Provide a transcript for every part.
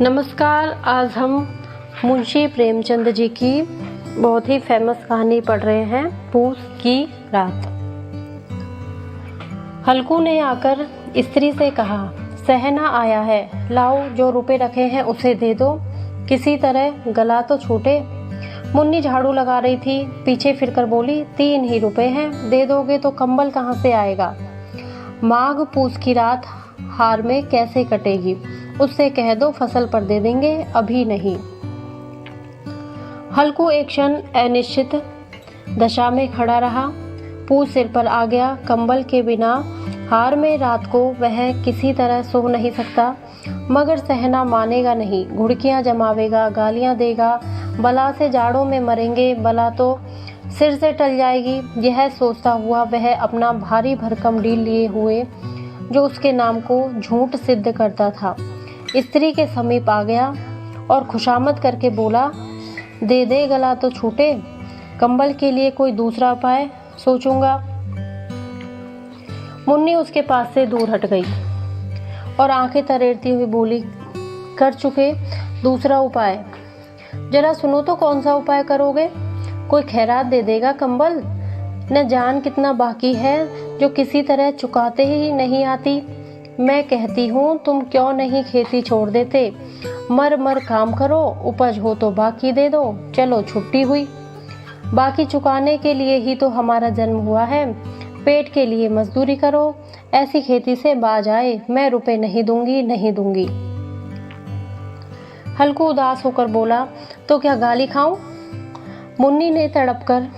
नमस्कार। आज हम मुंशी प्रेमचंद जी की बहुत ही फेमस कहानी पढ़ रहे हैं, पूस की रात। हल्कू ने आकर स्त्री से कहा, सहना आया है, लाओ जो रुपए रखे हैं उसे दे दो, किसी तरह गला तो छूटे। मुन्नी झाड़ू लगा रही थी, पीछे फिरकर बोली, 3 ही रुपए हैं, दे दोगे तो कंबल कहाँ से आएगा। माघ पूस की रात हार में कैसे कटेगी, उससे कह दो फसल पर दे देंगे, अभी नहीं। हल्कू एक क्षण अनिश्चित दशा में खड़ा रहा। पूस सिर पर आ गया। कंबल के बिना हार में रात को वह किसी तरह सो नहीं सकता, मगर सहना मानेगा नहीं। घुड़कियां जमावेगा, गालियां देगा, बला से जाड़ों में मरेंगे, बला तो सिर से टल जाएगी। यह सोचता हुआ वह अपना भारी भरकम डील लिए हुए, जो उसके नाम को झूठ सिद्ध करता था, स्त्री के समीप आ गया और खुशामद करके बोला, दे दे गला तो छूटे, कंबल के लिए कोई दूसरा उपाय सोचूंगा। मुन्नी उसके पास से दूर हट गई और आंखें तरेरती हुई बोली, कर चुके दूसरा उपाय, जरा सुनो तो कौन सा उपाय करोगे। कोई खैरात दे देगा कंबल, न जान कितना बाकी है जो किसी तरह चुकाते ही नहीं आती। मैं कहती हूँ तुम क्यों नहीं खेती छोड़ देते, मर मर काम करो, उपज हो तो बाकी दे दो, चलो छुट्टी हुई। बाकी चुकाने के लिए ही तो हमारा जन्म हुआ है, पेट के लिए मजदूरी करो, ऐसी खेती से बाज आए, मैं रुपए नहीं दूंगी, नहीं दूंगी। हल्कू उदास होकर बोला, तो क्या गाली खाऊं। मुन्नी ने तड़प कर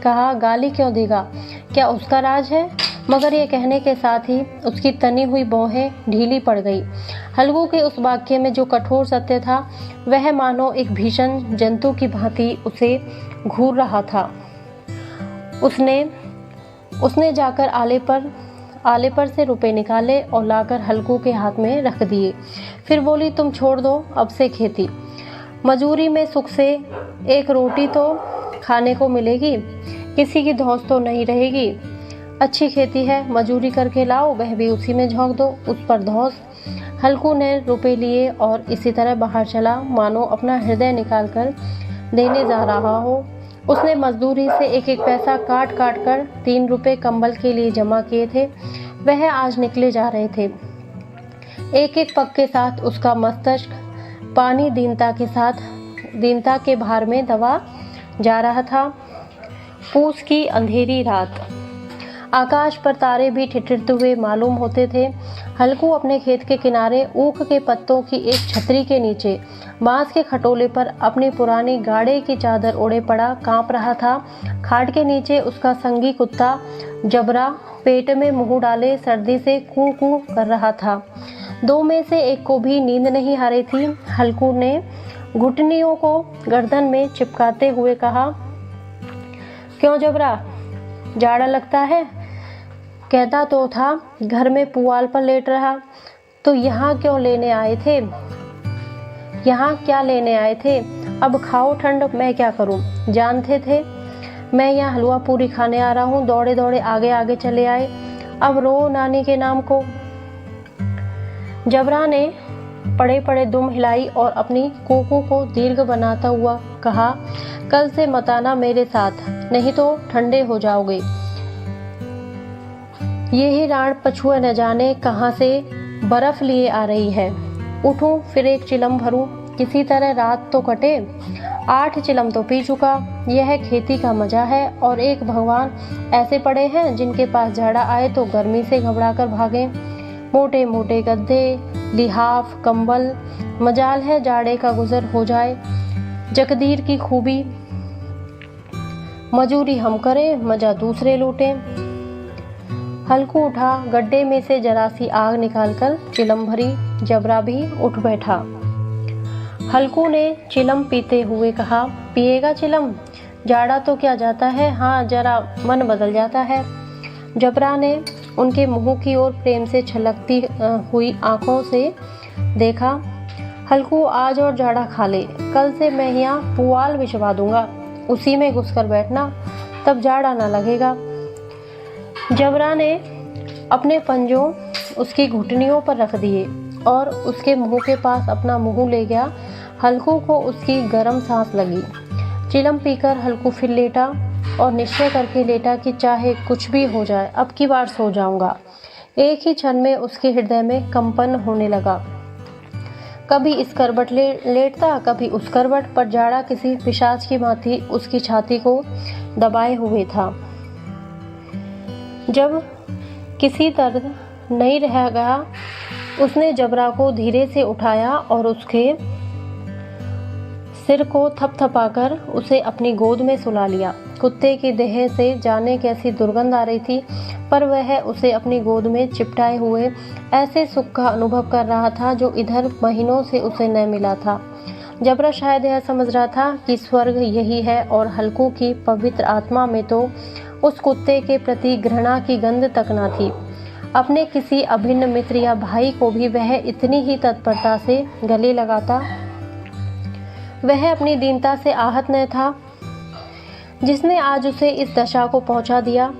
कहा, गाली क्यों देगा, क्या उसका राज है। मगर ये कहने के साथ ही उसकी तनी हुई भौहें ढीली पड़ गई। हल्कू के उस वाक्य में जो कठोर सत्य था, वह मानो एक भीषण जंतु की भांति उसे घूर रहा था। उसने जाकर आले पर से रुपए निकाले और लाकर हल्कू के हाथ में रख दिए। फिर बोली, तुम छोड़ दो अब से खेती, मजूरी में सुख से एक रोटी तो खाने को मिलेगी, किसी की धौंस तो नहीं रहेगी। अच्छी खेती है, मजूरी करके लाओ, वह भी उसी में झोंक दो, उस पर धौंस। हल्कू ने रुपए लिए और इसी तरह बाहर चला, मानो अपना हृदय निकाल कर देने जा रहा हो। उसने मजदूरी से एक एक पैसा काट काट कर 3 रुपए कंबल के लिए जमा किए थे, वह आज निकले जा रहे थे। एक एक पग के साथ उसका मस्तिष्क पानी दीनता के भार में दबा जा रहा था। पूस की अंधेरी रात, आकाश पर तारे भी ठिठुरते हुए मालूम होते थे। हल्कू अपने खेत के किनारे ऊख के पत्तों की एक छतरी के नीचे बांस के खटोले पर अपनी पुरानी गाड़े की चादर ओढ़े पड़ा कांप रहा था। खाट के नीचे उसका संगी कुत्ता जबरा पेट में मुंह डाले सर्दी से कूं कूं कर रहा था। 2 में से एक को भी नींद नहीं आ रही थी। हल्कू ने घुटनियों को गर्दन में चिपकाते हुए कहा, क्यों जबरा, जाड़ा लगता है। कहता तो था घर में पुआल पर लेट रहा, तो यहाँ क्यों लेने आए थे, यहाँ क्या लेने आए थे। अब खाओ ठंड, मैं क्या करूं। जानते थे मैं यहाँ हलवा पूरी खाने आ रहा हूँ, दौड़े दौड़े आगे आगे चले आए, अब रो नानी के नाम को। जबरा ने पड़े पड़े दुम हिलाई और अपनी कोकू को दीर्घ बनाता हुआ कहा, कल से मत आना मेरे साथ, नहीं तो ठंडे हो जाओगे। यही राण पछुआ न जाने कहाँ से बर्फ लिए आ रही है। उठूं फिर एक चिलम भरूं, किसी तरह रात तो कटे। 8 चिलम तो पी चुका। यह खेती का मजा है। और एक भगवान ऐसे पड़े हैं जिनके पास झाड़ा आए तो गर्मी से घबराकर भागें। मोटे मोटे गद्दे, लिहाफ, कंबल, मजाल है जाड़े का गुजर हो जाए। जकदीर की खूबी, मजूरी हम करें, मजा दूसरे लूटें। हल्कू उठा, गड्ढे में से जरा सी आग निकालकर चिलम भरी। जबरा भी उठ बैठा। हल्कू ने चिलम पीते हुए कहा, पिएगा चिलम, जाड़ा तो क्या जाता है, हाँ जरा मन बदल जाता है। जबरा ने उनके मुंह की ओर प्रेम से छलकती हुई आंखों से देखा। हल्कू आज और जाड़ा खा ले, कल से मैं यहाँ पुआल बिछवा दूंगा, उसी में घुसकर बैठना, तब जाड़ा ना लगेगा। जबरा ने अपने पंजों उसकी घुटनियों पर रख दिए और उसके मुंह के पास अपना मुंह ले गया। हल्कू को उसकी गर्म सांस लगी। चिलम पीकर हल्कू फिर लेटा और निश्चय करके लेटा कि चाहे कुछ भी हो जाए अब की बार सो जाऊंगा। एक ही क्षण में उसके हृदय में कंपन होने लगा। कभी इस करवट लेटता, कभी उस करवट पर। जाड़ा किसी पिशाच की भांति उसकी छाती को दबाए हुए था। जब किसी तरह नहीं रह गया, उसने जबरा को धीरे से उठाया और उसके सिर को थपथपाकर उसे अपनी गोद में सुला लिया। कुत्ते की देह से जाने कैसी दुर्गंध आ रही थी, पर वह उसे अपनी गोद में चिपटाए हुए ऐसे सुख का अनुभव कर रहा था जो इधर महीनों से उसे न मिला था। जबरा शायद यह समझ रहा था कि स्वर्ग यही है, और हल्कू की पवित्र आत्मा में तो उस कुत्ते के प्रति घृणा की गंध तक न थी। अपने किसी अभिन्न मित्र या भाई को भी वह इतनी ही तत्परता से गले लगाता। वह अपनी दीनता से आहत न था जिसने आज उसे इस दशा को पहुंचा दिया।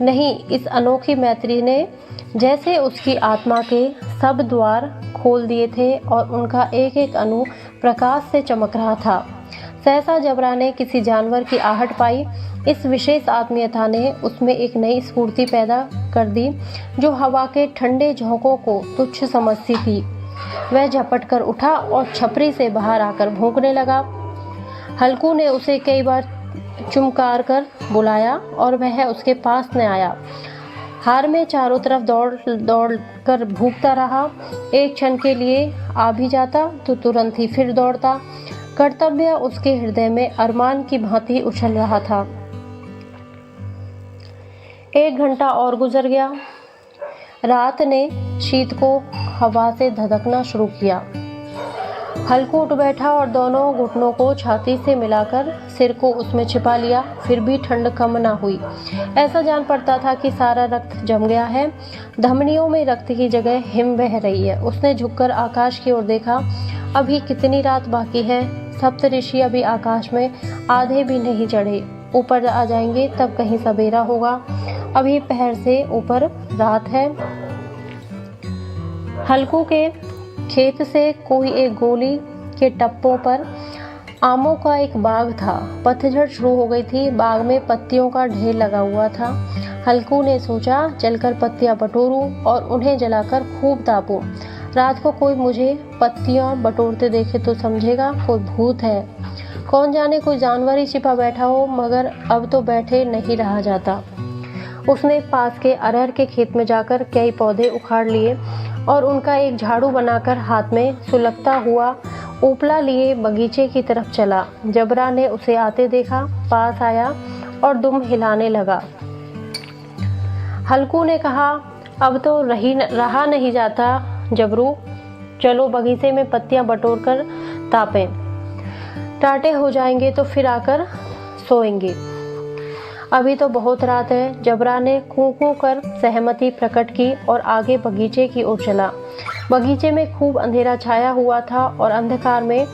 नहीं, इस अनोखी मैत्री ने जैसे उसकी आत्मा के सब द्वार खोल दिए थे और उनका एक एक अणु प्रकाश से चमक रहा था। सहसा जबरा ने किसी जानवर की आहट पाई। इस विशेष आत्मीयता ने उसमें एक नई स्फूर्ति पैदा कर दी जो हवा के ठंडे झोंकों को तुच्छ समझती थी। वह झपट कर उठा और छपरी से बाहर आकर भौंकने लगा। हल्कू ने उसे कई बार चुमकार कर बुलाया और वह उसके पास न आया। हार में चारों तरफ दौड़ कर भूखता रहा। एक क्षण के लिए आ भी जाता तो तुरंत ही फिर दौड़ता। कर्तव्य उसके हृदय में अरमान की भांति उछल रहा था। 1 घंटा और गुजर गया। रात ने शीत को हवा से धधकना शुरू किया। हल्कू उठ बैठा और दोनों घुटनों को छाती से मिलाकर सिर को उसमें छिपा लिया। फिर भी ठंड कम ना हुई। ऐसा जान पड़ता था कि सारा रक्त जम गया है। धमनियों में रक्त की जगह हिम बह रही है। उसने झुककर आकाश की ओर देखा। अभी कितनी रात बाकी है। सप्तऋषि अभी आकाश में आधे भी नहीं चढ़े। ऊपर आ जाएंगे तब कहीं सवेरा होगा। अभी पहर से ऊपर रात है। हल्कू के खेत से कोई एक गोली के टप्पों पर आमों का एक बाग था। पतझड़ शुरू हो गई थी। बाग में पत्तियों का ढेर लगा हुआ था। हल्कू ने सोचा चलकर पत्तियां बटोरूं और उन्हें जलाकर खूब तापूं। रात को कोई मुझे पत्तियां बटोरते देखे तो समझेगा कोई भूत है। कौन जाने कोई जानवर ही छिपा बैठा हो, मगर अब तो बैठे नहीं रहा जाता। उसने पास के अरहर के खेत में जाकर कई पौधे उखाड़ लिए और उनका एक झाड़ू बनाकर हाथ में सुलगता हुआ उपला लिए बगीचे की तरफ चला। जबरा ने उसे आते देखा, पास आया और दुम हिलाने लगा। हल्कू ने कहा, अब तो रहा नहीं जाता जबरू, चलो बगीचे में पत्तियां बटोर कर तापें। टाटे हो जाएंगे तो फिर आकर सोएंगे। अभी तो बहुत रात है। जबरा ने कूं कर सहमति प्रकट की और आगे बगीचे की ओर चला। बगीचे में खूब अंधेरा छाया हुआ था और अंधकार में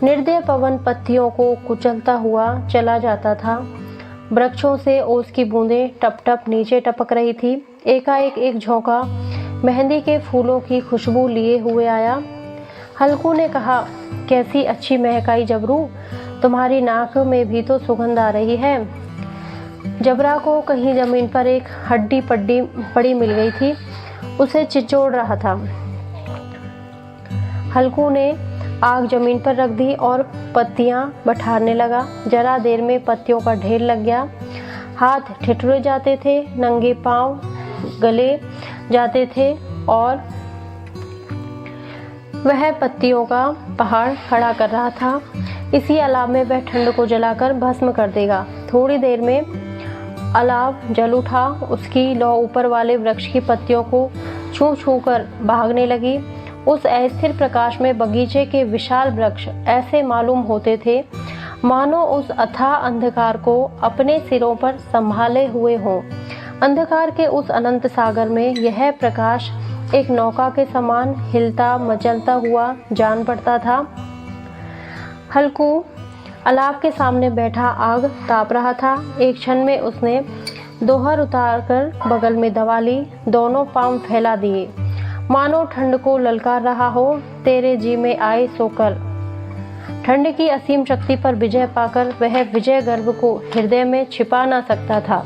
निर्दय पवन पत्तियों को कुचलता हुआ चला जाता था। वृक्षों से ओस की बूंदें टप टप नीचे टपक रही थी। एकाएक एक झोंका मेहंदी के फूलों की खुशबू लिए हुए आया। हल्कू ने कहा, कैसी अच्छी महक आई जबरू, तुम्हारी नाक में भी तो सुगंध आ रही है। जबरा को कहीं जमीन पर एक हड्डी पड़ी मिल गई थी। उसे चिचोड़ रहा था। हल्कू ने आग जमीन पर रख दी और पत्तियां बठारने लगा। जरा देर में पत्तियों का ढेर लग गया। हाथ ठिठुरे जाते थे, नंगे पांव गले जाते थे और वह पत्तियों का पहाड़ खड़ा कर रहा था। इसी अलाव में वह ठंड को जलाकर भस्म कर देगा। थोड़ी देर में अलाव जल उठा। उसकी लौ ऊपर वाले वृक्ष की पत्तियों को छू छू कर भागने लगी। उस अस्थिर प्रकाश में बगीचे के विशाल वृक्ष ऐसे मालूम होते थे मानो उस अथाह अंधकार को अपने सिरों पर संभाले हुए हों। अंधकार के उस अनंत सागर में यह प्रकाश एक नौका के समान हिलता मचलता हुआ जान पड़ता था। हल्कू अलाव के सामने बैठा आग ताप रहा था। एक क्षण में उसने दोहर उतारकर बगल में दबा ली। दोनों पांव फैला दिए। मानो ठंड को ललकार रहा हो, तेरे जी में आए सो कर। ठंड की असीम शक्ति पर विजय पाकर वह विजय गर्व को हृदय में छिपा ना सकता था।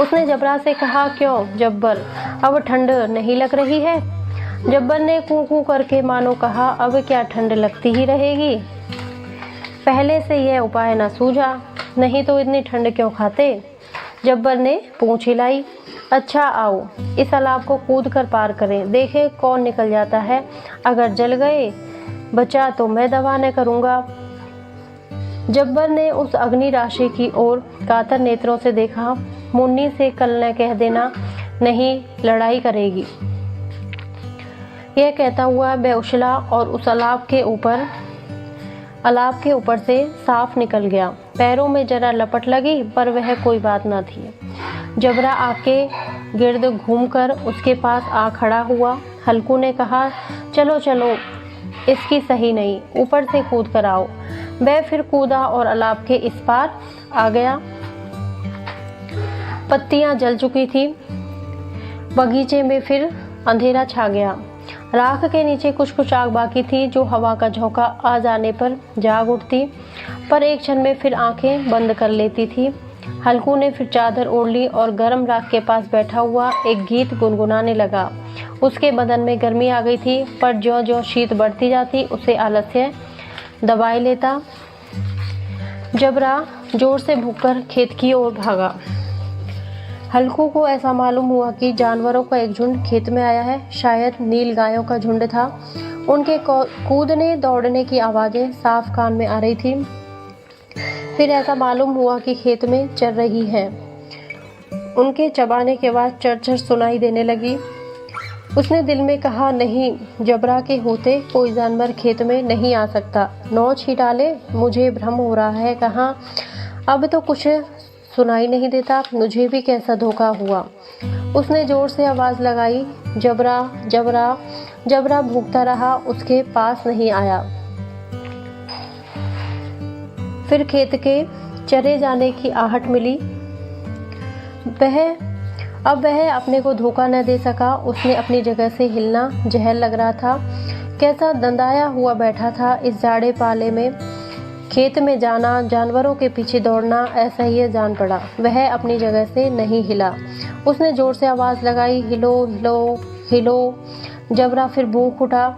उसने जबरा से कहा, क्यों जब्बर, अब ठंड नहीं लग रही है? जब्बर ने कूं कूं करके मानो कहा, अब क्या ठंड लगती ही रहेगी? पहले से यह उपाय न सूझा, नहीं तो इतनी ठंड क्यों खाते? जब्बर ने पूंछ हिलाई। अच्छा आओ, इस तालाब को कूद कर पार करें, देखें कौन निकल जाता है। अगर जल गए बचा तो मैं दवाने करूंगा। जब्बर ने उस अग्नि राशि की ओर कातर नेत्रों से देखा। मुन्नी से कल न कह देना, नहीं लड़ाई करेगी। यह कहता हुआ वह उछला और उस अलाव के ऊपर से साफ निकल गया। पैरों में जरा लपट लगी, पर वह कोई बात न थी। जबरा आके गिर्द घूमकर उसके पास आ खड़ा हुआ। हल्कू ने कहा, चलो चलो, इसकी सही नहीं, ऊपर से कूद कर आओ। वह फिर कूदा और अलाव के इस पार आ गया। पत्तियां जल चुकी थी। बगीचे में फिर अंधेरा छा गया। राख के नीचे कुछ कुछ आग बाकी थी, जो हवा का झोंका आ जाने पर जाग उठती, पर एक क्षण में फिर आंखें बंद कर लेती थी। हल्कू ने फिर चादर ओढ़ ली और गर्म राख के पास बैठा हुआ एक गीत गुनगुनाने लगा। उसके बदन में गर्मी आ गई थी, पर ज्यों ज्यों शीत बढ़ती जाती उसे आलस्य दबाए लेता। जबरा जोर से भूखकर खेत की ओर भागा। हल्कू को ऐसा मालूम हुआ कि जानवरों का एक झुंड खेत में आया है। शायद नील गायों का झुंड था। उनके कूदने दौड़ने की आवाज़ें साफ कान में आ रही थी। फिर ऐसा मालूम हुआ कि खेत में चर रही है। उनके चबाने के बाद चरचर सुनाई देने लगी। उसने दिल में कहा, नहीं, जबरा के होते कोई जानवर खेत में नहीं आ सकता। नौच ही डाले, मुझे भ्रम हो रहा है। कहाँ, अब तो कुछ सुनाई नहीं देता। मुझे भी कैसा धोखा हुआ। उसने जोर से आवाज़ लगाई, जबरा जबरा। जबरा भूखता रहा, उसके पास नहीं आया। फिर खेत के चरे जाने की आहट मिली। अब वह अपने को धोखा न दे सका। उसने अपनी जगह से हिलना जहर लग रहा था। कैसा दंदाया हुआ बैठा था इस जाड़े पाले में। खेत में जाना, जानवरों के पीछे दौड़ना, ऐसा ही जान पड़ा। वह अपनी जगह से नहीं हिला। उसने जोर से आवाज़ लगाई, हिलो हिलो हिलो। जबरा फिर भूख उठा।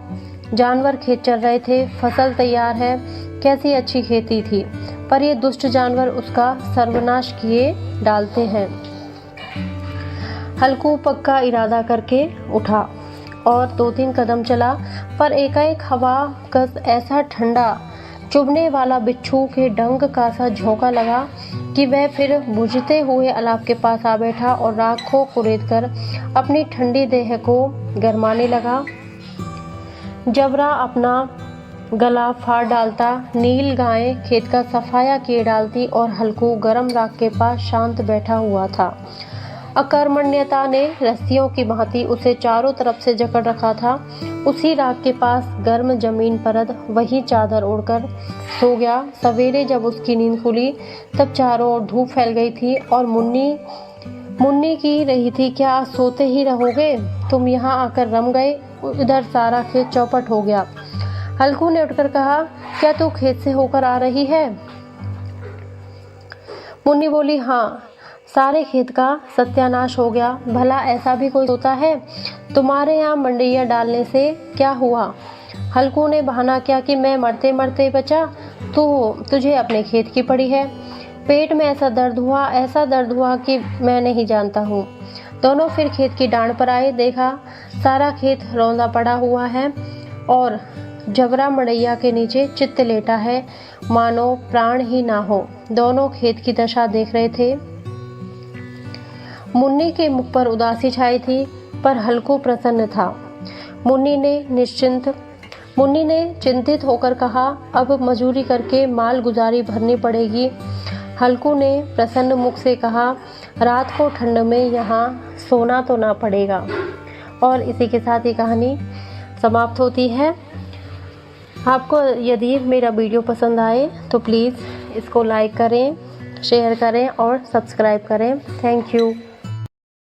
जानवर खेत चल रहे थे, फसल तैयार है। कैसी अच्छी खेती थी, पर ये दुष्ट जानवर उसका सर्वनाश किए डालते हैं। हल्कू पक्का इरादा करके उठा और 2-3 कदम चला, पर एकाएक हवा का ऐसा ठंडा चुभने वाला बिच्छू के डंक का सा झोंका लगा कि वह फिर बुझते हुए अलाव के पास आ बैठा और राख को कुरेदकर अपनी ठंडी देह को गरमाने लगा। जबरा अपना गला फाड़ डालता, नील गायें खेत का सफाया किए डालती और हल्कू गरम राख के पास शांत बैठा हुआ था। अकर्मण्यता ने रस्सियों की भांति उसे चारों तरफ से जकड़ रखा था। उसी राख के पास गर्म जमीन परत वही चादर ओढ़कर सो गया। सवेरे जब उसकी नींद खुली तब चारों ओर धूप फैल गई थी और मुन्नी की रही थी, क्या सोते ही रहोगे तुम? यहाँ आकर रम गए। इधर सारा खेत चौपट हो गया। हल्कू ने उठकर कहा, क्या तू खेत से होकर आ रही है? मुन्नी बोली, हाँ, सारे खेत का सत्यानाश हो गया। भला ऐसा भी कोई होता है? तुम्हारे यहाँ मंडिया डालने से क्या हुआ? हल्कू ने बहाना किया कि मैं मरते मरते बचा, तुझे अपने खेत की पड़ी है। पेट में ऐसा दर्द हुआ कि मैं नहीं जानता हूँ। दोनों फिर खेत की डांड पर आए। देखा सारा खेत रौंदा पड़ा हुआ है और जबरा मड़ैया के नीचे चित्त लेटा है, मानो प्राण ही ना हो। दोनों खेत की दशा देख रहे थे। मुन्नी के मुख पर उदासी छाई थी, पर हल्कू प्रसन्न था। मुन्नी ने चिंतित होकर कहा, अब मजूरी करके माल गुजारी भरनी पड़ेगी। हल्कू ने प्रसन्न मुख से कहा, रात को ठंड में यहाँ सोना तो ना पड़ेगा। और इसी के साथ ही कहानी समाप्त होती है। आपको यदि मेरा वीडियो पसंद आए तो प्लीज़ इसको लाइक करें, शेयर करें और सब्सक्राइब करें। Thank you.